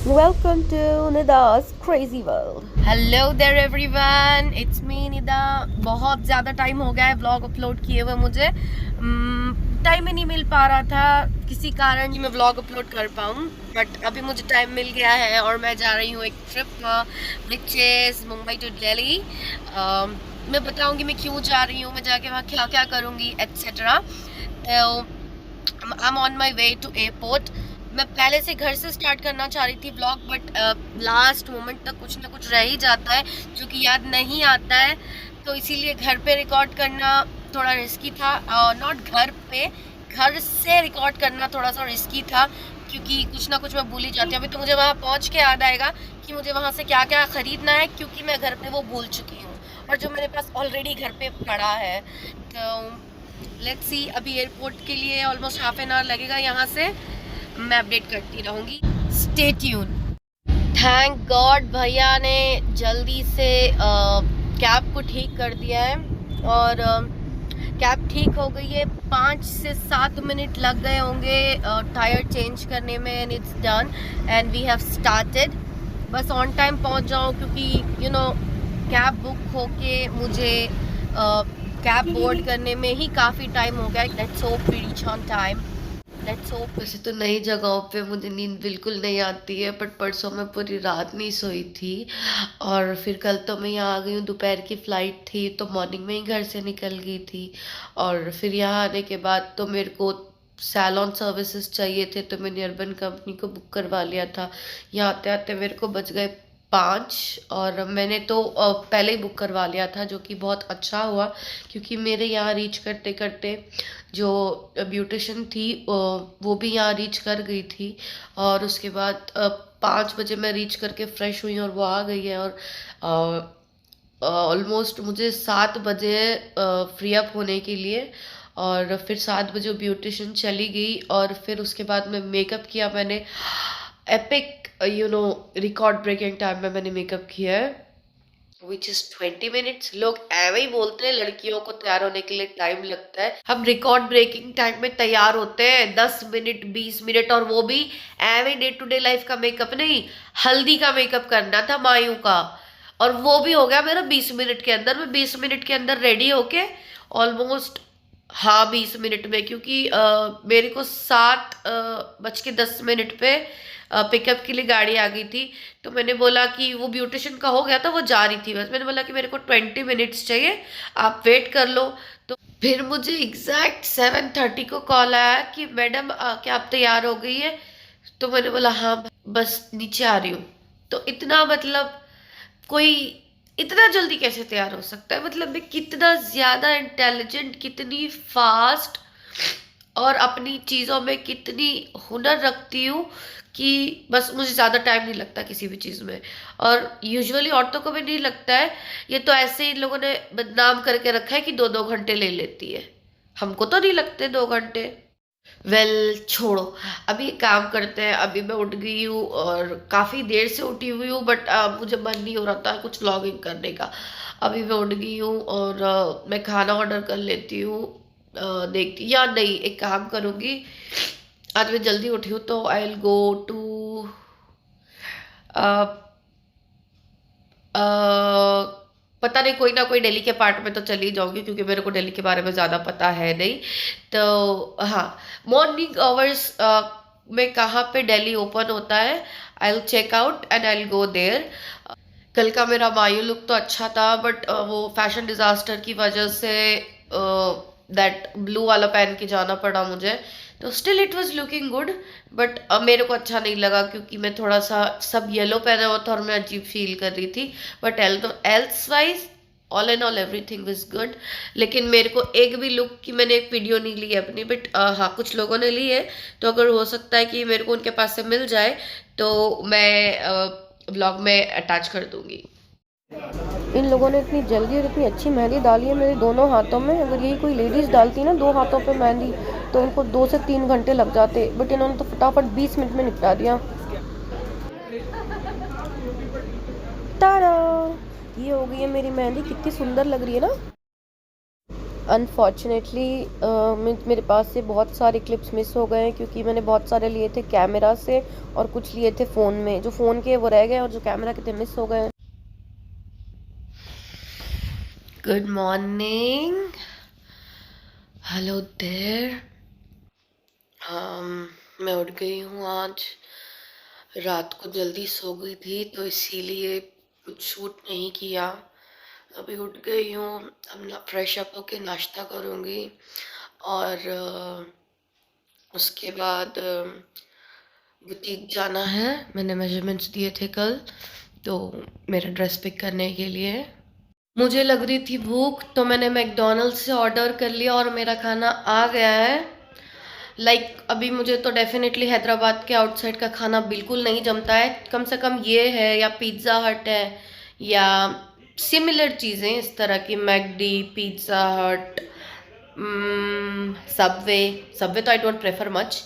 Welcome to Nida's Crazy World. Hello there everyone, it's me Nida. बहुत ज़्यादा time हो गया है व्लॉग अपलोड किए हुए मुझे टाइम ही नहीं मिल पा रहा था किसी कारण कि मैं व्लॉग अपलोड कर पाऊँ, बट अभी मुझे टाइम मिल गया है और मैं जा रही हूँ एक trip which is Mumbai to Delhi. मैं बताऊँगी मैं क्यों जा रही हूँ, मैं जाके वहाँ क्या क्या करूँगी एट्सेट्रा। तो I am on my way to airport. मैं पहले से घर से स्टार्ट करना चाह रही थी व्लॉग, बट लास्ट मोमेंट तक कुछ ना कुछ रह ही जाता है जो कि याद नहीं आता है, तो इसीलिए घर पे रिकॉर्ड करना थोड़ा रिस्की था। नॉट घर पे, घर से रिकॉर्ड करना थोड़ा सा रिस्की था क्योंकि कुछ ना कुछ मैं भूल ही जाती हूँ। अभी तो मुझे वहाँ पहुँच के याद आएगा कि मुझे वहाँ से क्या क्या ख़रीदना है, क्योंकि मैं घर पे वो भूल चुकी हूँ और जो मेरे पास ऑलरेडी घर पे पड़ा है। तो लेट्स सी, अभी एयरपोर्ट के लिए ऑलमोस्ट हाफ एन आवर लगेगा यहाँ से, मैं अपडेट करती रहूँगी। Stay tune. थैंक गॉड भैया ने जल्दी से कैब को ठीक कर दिया है और कैब ठीक हो गई है। 5 से 7 मिनट लग गए होंगे टायर चेंज करने में and it's done and we have started. बस ऑन टाइम पहुंच जाऊं क्योंकि कैब बुक होके मुझे कैब बोर्ड करने में ही काफ़ी टाइम हो गया। Let's hope we reach on time. Let's hope. वैसे तो नई जगहों पे मुझे नींद बिल्कुल नहीं आती है, बट परसों मैं पूरी रात नहीं सोई थी और फिर कल तो मैं यहाँ आ गई हूँ। दोपहर की फ़्लाइट थी तो मॉर्निंग में ही घर से निकल गई थी और फिर यहाँ आने के बाद तो मेरे को सैलॉन सर्विसेज चाहिए थे तो मैंने अर्बन कंपनी को बुक करवा लिया था। यहाँ आते आते मेरे को बज गए 5 और मैंने तो पहले ही बुक करवा लिया था, जो कि बहुत अच्छा हुआ क्योंकि मेरे यहाँ रीच करते करते जो ब्यूटिशियन थी वो भी यहाँ रीच कर गई थी और उसके बाद 5 बजे मैं रीच करके फ्रेश हुई और वो आ गई है और ऑलमोस्ट मुझे 7 बजे फ्री अप होने के लिए और फिर 7 बजे ब्यूटिशियन चली गई और फिर उसके बाद मैं मेकअप किया। मैंने एपिक रिकॉर्ड ब्रेकिंग टाइम में मैंने मेकअप किया है विच इज 20 मिनट्स। लोग ऐवे ही बोलते हैं लड़कियों को तैयार होने के लिए टाइम लगता है, हम रिकॉर्ड ब्रेकिंग टाइम में तैयार होते हैं 10 मिनट 20 मिनट, और वो भी ऐवे डे टू डे लाइफ का मेकअप नहीं, हल्दी का मेकअप करना था मायू का और वो भी हो गया मेरा 20 मिनट के अंदर। मैं 20 मिनट के अंदर रेडी होके ऑलमोस्ट, हाँ 20 मिनट में, क्योंकि मेरे को 7:10 पे पिकअप के लिए गाड़ी आ गई थी। तो मैंने बोला कि वो ब्यूटिशियन का हो गया था, वो जा रही थी बस, मैंने बोला कि मेरे को 20 मिनट्स चाहिए, आप वेट कर लो। तो फिर मुझे एग्जैक्ट 7:30 को कॉल आया कि मैडम क्या आप तैयार हो गई है? तो मैंने बोला हाँ बस नीचे आ रही हूँ। तो इतना मतलब कोई इतना जल्दी कैसे तैयार हो सकता है? मतलब मैं कितना ज़्यादा इंटेलिजेंट, कितनी फास्ट और अपनी चीज़ों में कितनी हुनर रखती हूँ कि बस मुझे ज़्यादा टाइम नहीं लगता किसी भी चीज़ में, और यूजुअली औरतों को भी नहीं लगता है। ये तो ऐसे ही लोगों ने बदनाम करके रखा है कि 2-2 घंटे ले लेती है, हमको तो नहीं लगते 2 घंटे। छोड़ो, अभी एक काम करते हैं। अभी मैं उठ गई हूँ और काफ़ी देर से उठी हुई हूँ, बट मुझे मन नहीं हो रहा था कुछ व्लॉगिंग करने का। अभी मैं उठ गई हूँ और मैं खाना ऑर्डर कर लेती हूँ। देखती या नहीं, एक काम करूँगी, आज मैं जल्दी उठी हूँ तो आई विल गो टू पता नहीं, कोई ना कोई दिल्ली के पार्ट में तो चली जाऊंगी क्योंकि मेरे को दिल्ली के बारे में ज़्यादा पता है नहीं। तो हाँ, मॉर्निंग आवर्स में कहाँ पे दिल्ली ओपन होता है, I will check out and I will go there. कल का मेरा मायू लुक तो अच्छा था, बट वो फैशन डिज़ास्टर की वजह से दैट ब्लू वाला पहन के जाना पड़ा मुझे। तो still it was looking good, but मेरे को अच्छा नहीं लगा क्योंकि मैं थोड़ा सा, सब येलो पहना हुआ था और मैं अजीब फील कर रही थी। But else wise all and all everything was good. लेकिन मेरे को एक भी लुक की मैंने एक वीडियो नहीं ली है अपनी, बट हाँ कुछ लोगों ने ली है, तो अगर हो सकता है कि मेरे को उनके पास से मिल जाए तो मैं ब्लॉग में अटैच कर दूंगी। इन लोगों ने इतनी जल्दी और इतनी अच्छी मेहंदी डाली है मेरे दोनों हाथों में। अगर यही कोई लेडीज़ डालती ना 2 हाथों पे मेहंदी तो उनको 2 से 3 घंटे लग जाते, बट इन्होंने तो फटाफट 20 मिनट में निपटा दिया। तारा, ये हो गई है मेरी मेहंदी, कितनी सुंदर लग रही है ना। अनफॉर्चुनेटली मेरे पास से बहुत सारे क्लिप्स मिस हो गए हैं क्योंकि मैंने बहुत सारे लिए थे कैमरा से और कुछ लिए थे फ़ोन में। जो फ़ोन के वो रह गए और जो कैमरा के थे मिस हो गए। Good morning, hello there. मैं उठ गई हूँ आज। रात को जल्दी सो गई थी तो इसीलिए कुछ शूट नहीं किया। अभी उठ गई हूँ, अब ना फ्रेश अप होके नाश्ता करूँगी और उसके बाद बुटीक जाना है। मैंने मेजरमेंट्स दिए थे कल, तो मेरा ड्रेस पिक करने के लिए। मुझे लग रही थी भूख तो मैंने मैकडॉनल्ड्स से ऑर्डर कर लिया और मेरा खाना आ गया है। अभी मुझे तो डेफिनेटली हैदराबाद के आउटसाइड का खाना बिल्कुल नहीं जमता है। कम से कम ये है या पिज़्ज़ा हट है या सिमिलर चीज़ें इस तरह की, मैकडी, पिज़्ज़ा हट, सबवे। सबवे तो आई डोंट प्रेफर मच।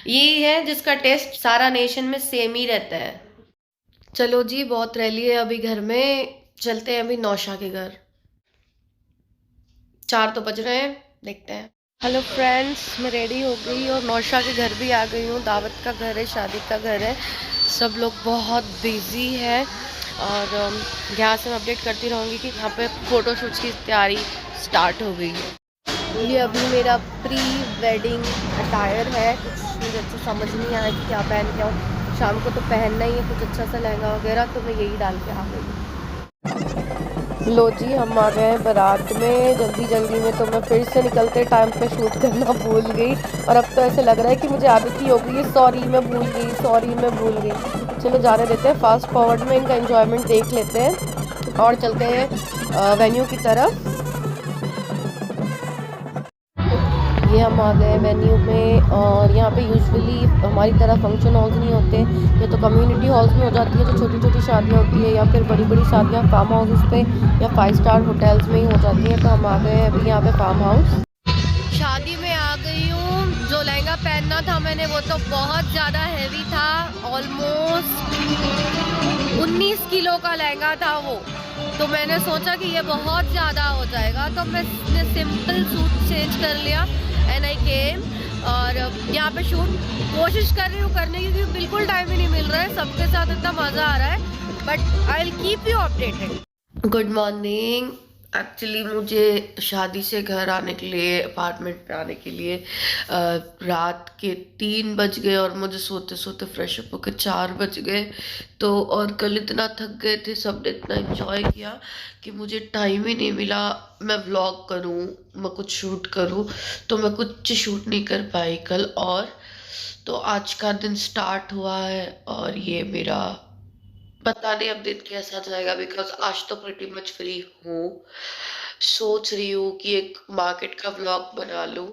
ये है जिसका टेस्ट सारा नेशन में सेम ही रहता है। चलो जी, बहुत रैली है अभी घर में, चलते हैं अभी नौशा के घर। 4 तो बज रहे हैं, देखते हैं। हेलो फ्रेंड्स, मैं रेडी हो गई और नौशा के घर भी आ गई हूँ। दावत का घर है, शादी का घर है, सब लोग बहुत बिजी है और यहाँ से मैं अपडेट करती रहूँगी कि यहाँ पे फ़ोटोशूट्स की तैयारी स्टार्ट हो गई है। ये अभी मेरा प्री वेडिंग अटायर है। कुछ मुझे अच्छा समझ नहीं आया कि क्या पहन के आऊँ। शाम को तो पहनना ही है कुछ अच्छा सा लहंगा वगैरह, तो मैं यही डाल के आ गई। लो जी, हम आ गए बारात में। जल्दी जल्दी में तो मैं फिर से निकलते टाइम पे शूट करना भूल गई और अब तो ऐसे लग रहा है कि मुझे आदत ही हो गई है। सॉरी मैं भूल गई, सॉरी मैं भूल गई। चलो जाने देते हैं, फास्ट फॉरवर्ड में इनका एंजॉयमेंट देख लेते हैं और चलते हैं वेन्यू की तरफ। ये हम आ गए वेन्यू में और यहाँ पे यूजुअली हमारी तरह फंक्शन हॉल्स नहीं होते, ये तो कम्युनिटी हॉल्स में हो जाती है जो छोटी छोटी शादियाँ होती है, या फिर बड़ी बड़ी शादियाँ फार्म हाउसेस पे या 5 स्टार होटल्स में ही हो जाती हैं। तो हम आ गए अभी यहाँ पे फार्म हाउस। शादी में आ गई हूँ। जो लहंगा पहनना था मैंने वो तो बहुत ज़्यादा हैवी था, ऑलमोस्ट 19 किलो का लहंगा था वो। तो मैंने सोचा कि ये बहुत ज़्यादा हो जाएगा, तो मैंने सिंपल सूट चेंज कर लिया एंड आई केम। और यहाँ पे शूट कोशिश कर रही हूँ करने की क्योंकि बिल्कुल टाइम ही नहीं मिल रहा है। सबके साथ इतना मज़ा आ रहा है, but I will keep you updated. Good morning. Actually मुझे शादी से घर आने के लिए, अपार्टमेंट पे आने के लिए रात के 3 बज गए और मुझे सोते सोते फ्रेश अप होकर 4 बज गए। तो और कल इतना थक गए थे, सबने इतना एंजॉय किया कि मुझे टाइम ही नहीं मिला मैं व्लॉग करूं, मैं कुछ शूट करूं। तो मैं कुछ शूट नहीं कर पाई कल। और तो आज का दिन स्टार्ट हुआ है और ये मेरा पता नहीं अब दिन कैसा जाएगा, बिकॉज आज तो प्रिटी मच फ्री हूँ। सोच रही हूँ कि एक मार्केट का व्लॉग बना लूँ।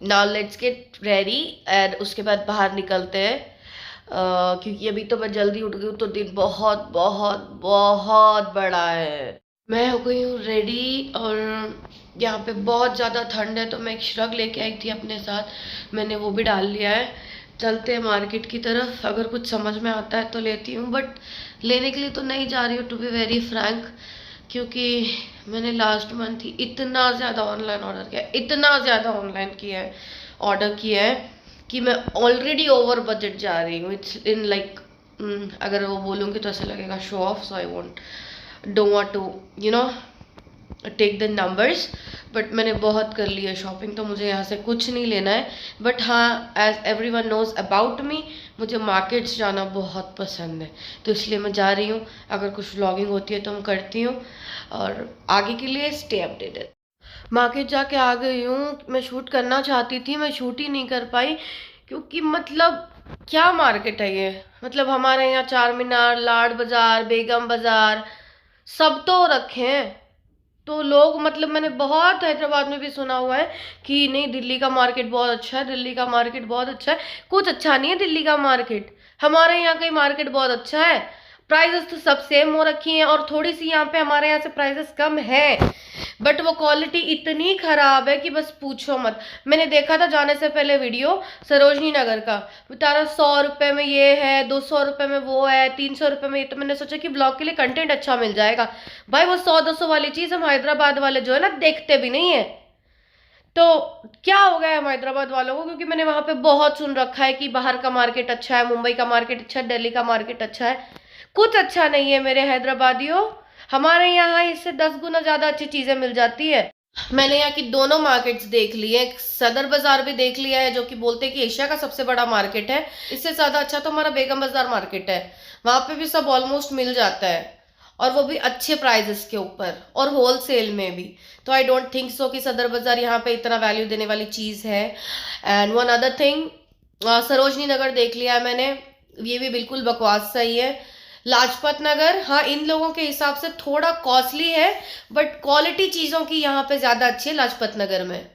Now let's get ready and उसके बाद बाहर निकलते हैं। क्योंकि अभी तो मैं जल्दी उठ गई हूँ तो दिन बहुत बहुत बहुत बड़ा है। मैं हो गई हूँ रेडी और यहाँ पे बहुत ज़्यादा ठंड है तो मैं एक श्रग लेके आई थी अपने साथ, मैंने वो भी डाल लिया है। चलते हैं मार्केट की तरफ, अगर कुछ समझ में आता है तो लेती हूँ, बट लेने के लिए तो नहीं जा रही हूँ टू बी वेरी फ्रैंक, क्योंकि मैंने लास्ट मंथ ही इतना ज़्यादा ऑनलाइन ऑर्डर किया, इतना ज़्यादा ऑनलाइन किया है, ऑर्डर किया है कि मैं ऑलरेडी ओवर बजट जा रही हूँ। इट्स इन लाइक, अगर वो बोलूँगी तो ऐसा लगेगा show off, so I don't want to take the numbers. But मैंने बहुत कर ली है शॉपिंग, तो मुझे यहाँ से कुछ नहीं लेना है। बट हाँ, as everyone knows about me, मुझे मार्केट्स जाना बहुत पसंद है, तो इसलिए मैं जा रही हूँ। अगर कुछ व्लॉगिंग होती है तो मैं करती हूँ और आगे के लिए स्टे अपडेटेड। मार्केट जाके आ गई हूँ। मैं शूट करना चाहती थी, मैं शूट ही नहीं कर पाई क्योंकि मतलब क्या मार्केट है ये। मतलब हमारे यहाँ चार मीनार, लाड बाज़ार, बेगम बाज़ार सब तो रखे हैं, तो लोग मतलब मैंने बहुत हैदराबाद में भी सुना हुआ है कि नहीं दिल्ली का मार्केट बहुत अच्छा है, दिल्ली का मार्केट बहुत अच्छा है। कुछ अच्छा नहीं है दिल्ली का मार्केट, हमारे यहाँ का ही मार्केट बहुत अच्छा है। प्राइजेस तो सब सेम हो रखी हैं और थोड़ी सी यहाँ पे हमारे यहाँ से प्राइजेस कम है, बट वो क्वालिटी इतनी खराब है कि बस पूछो मत। मैंने देखा था जाने से पहले वीडियो सरोजनी नगर का, बता रहा 100 रुपये में ये है, 200 रुपये में वो है, 300 रुपये में ये। तो मैंने सोचा कि ब्लॉग के लिए कंटेंट अच्छा मिल जाएगा। भाई वो 100-200 वाली चीज़ हम हैदराबाद वाले जो है ना देखते भी नहीं है। तो क्या हो गया है हैदराबाद वालों को, क्योंकि मैंने वहां पे बहुत सुन रखा है कि बाहर का मार्केट अच्छा है, मुंबई का मार्केट अच्छा है, दिल्ली का मार्केट अच्छा है। कुछ अच्छा नहीं है मेरे हैदराबादियों। हमारे यहाँ इससे 10 गुना ज्यादा अच्छी चीजें मिल जाती है। मैंने यहाँ की दोनों मार्केट्स देख ली है, सदर बाजार भी देख लिया है, जो कि बोलते हैं कि एशिया का सबसे बड़ा मार्केट है। इससे ज्यादा अच्छा तो हमारा बेगम बाजार मार्केट है। वहां पे भी सब ऑलमोस्ट मिल जाता है, और वो भी अच्छे प्राइजेस के ऊपर, और होलसेल में भी। तो आई डोंट थिंक सो कि सदर बाजार यहाँ पे इतना वैल्यू देने वाली चीज है। And one other thing, Sarojini Nagar देख लिया है मैंने, ये भी बिल्कुल बकवास सही है। लाजपत नगर, हाँ, इन लोगों के हिसाब से थोड़ा कॉस्टली है, बट क्वालिटी चीजों की यहाँ पे ज्यादा अच्छी है लाजपत नगर में।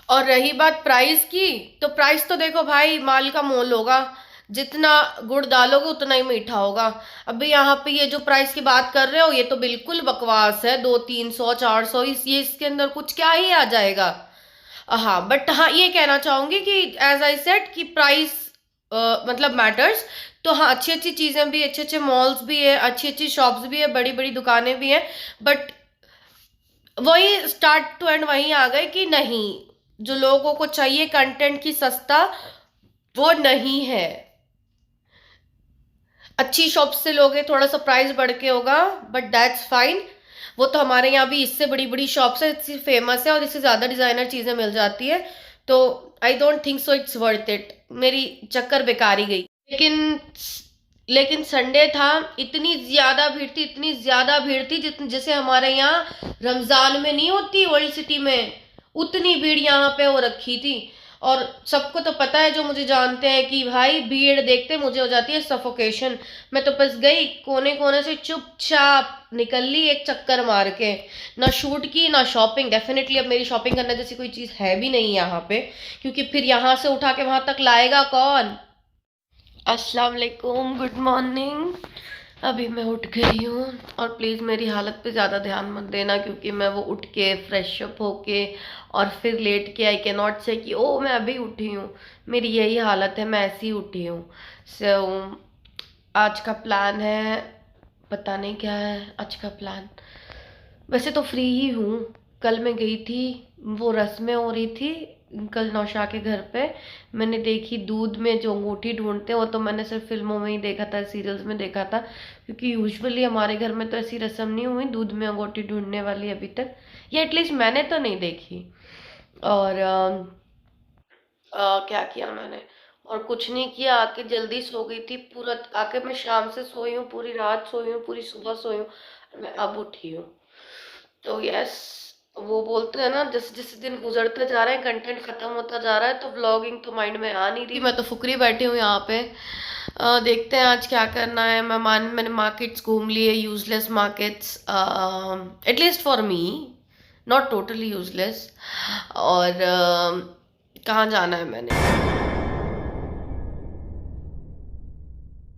और रही बात प्राइस की, तो प्राइस तो देखो भाई, माल का मोल होगा, जितना गुड़ डालोगे उतना ही मीठा होगा। अभी यहाँ पे ये जो प्राइस की बात कर रहे हो, ये तो बिल्कुल बकवास है। 200, 300, 400, ये इसके अंदर कुछ क्या ही आ जाएगा। हाँ, बट हाँ, ये कहना चाहूंगी कि एज आई सेड कि प्राइस मतलब मैटर्स। तो हाँ, अच्छी अच्छी चीजें भी, अच्छे अच्छे मॉल्स भी है, अच्छी अच्छी शॉप्स भी है, बड़ी बड़ी दुकानें भी हैं, बट वही स्टार्ट टू एंड वहीं आ गए कि नहीं, जो लोगों को चाहिए कंटेंट की सस्ता, वो नहीं है। अच्छी शॉप से लोगे थोड़ा सा प्राइस बढ़ के होगा, बट दैट्स फाइन। वो तो हमारे यहाँ भी इससे बड़ी बड़ी शॉप्स है, इससे फेमस है, और इससे ज्यादा डिजाइनर चीजें मिल जाती है। तो I don't think so it's worth it. मेरी चक्कर बेकार ही गई। लेकिन संडे था, इतनी ज्यादा भीड़ थी, इतनी ज्यादा भीड़ थी, जैसे हमारे यहाँ रमजान में नहीं होती ओल्ड सिटी में, उतनी भीड़ यहाँ पे हो रखी थी। और सबको तो पता है, जो मुझे जानते हैं, कि भाई भीड़ देखते मुझे हो जाती है सफोकेशन। मैं तो बस गई कोने कोने से, चुपचाप निकल ली एक चक्कर मार के, ना शूट की ना शॉपिंग। डेफिनेटली अब मेरी शॉपिंग करने जैसी कोई चीज है भी नहीं यहाँ पे, क्योंकि फिर यहाँ से उठा के वहां तक लाएगा कौन। अस्सलाम वालेकुम, गुड मॉर्निंग। अभी मैं उठ गई हूँ, और प्लीज़ मेरी हालत पे ज़्यादा ध्यान मत देना, क्योंकि मैं वो उठ के फ्रेश अप होके और फिर लेट के आई कैन नॉट से कि ओ मैं अभी उठी हूँ। मेरी यही हालत है, मैं ऐसी उठी हूँ। सो आज का प्लान है, पता नहीं क्या है आज का प्लान। वैसे तो फ्री ही हूँ। कल मैं गई थी, वो रस्में हो रही थी कल नौशा के घर पे। मैंने देखी दूध में जो अंगूठी ढूंढते हैं, वो तो मैंने सिर्फ फिल्मों में ही देखा था, सीरियल्स में देखा था, क्योंकि यूजुअली हमारे घर में तो ऐसी रस्म नहीं हुई दूध में अंगूठी ढूंढने वाली अभी तक, या एटलीस्ट मैंने तो नहीं देखी। और क्या किया मैंने, और कुछ नहीं किया, आके जल्दी सो गई थी। पूरा आके मैं शाम से सोई हूँ, पूरी रात सोई हूँ, पूरी सुबह सोई हूँ, और मैं अब उठी हूँ। तो यस, वो बोलते हैं ना, जैसे जैसे दिन गुजरते जा रहे हैं, कंटेंट खत्म होता जा रहा है, तो व्लॉगिंग तो माइंड में आ नहीं रही। मैं तो फुकरी बैठी हूँ यहाँ पे। देखते हैं आज क्या करना है। मैंने मार्केट्स घूम लिए, useless markets, at least for me, not totally useless. और कहाँ जाना है मैंने,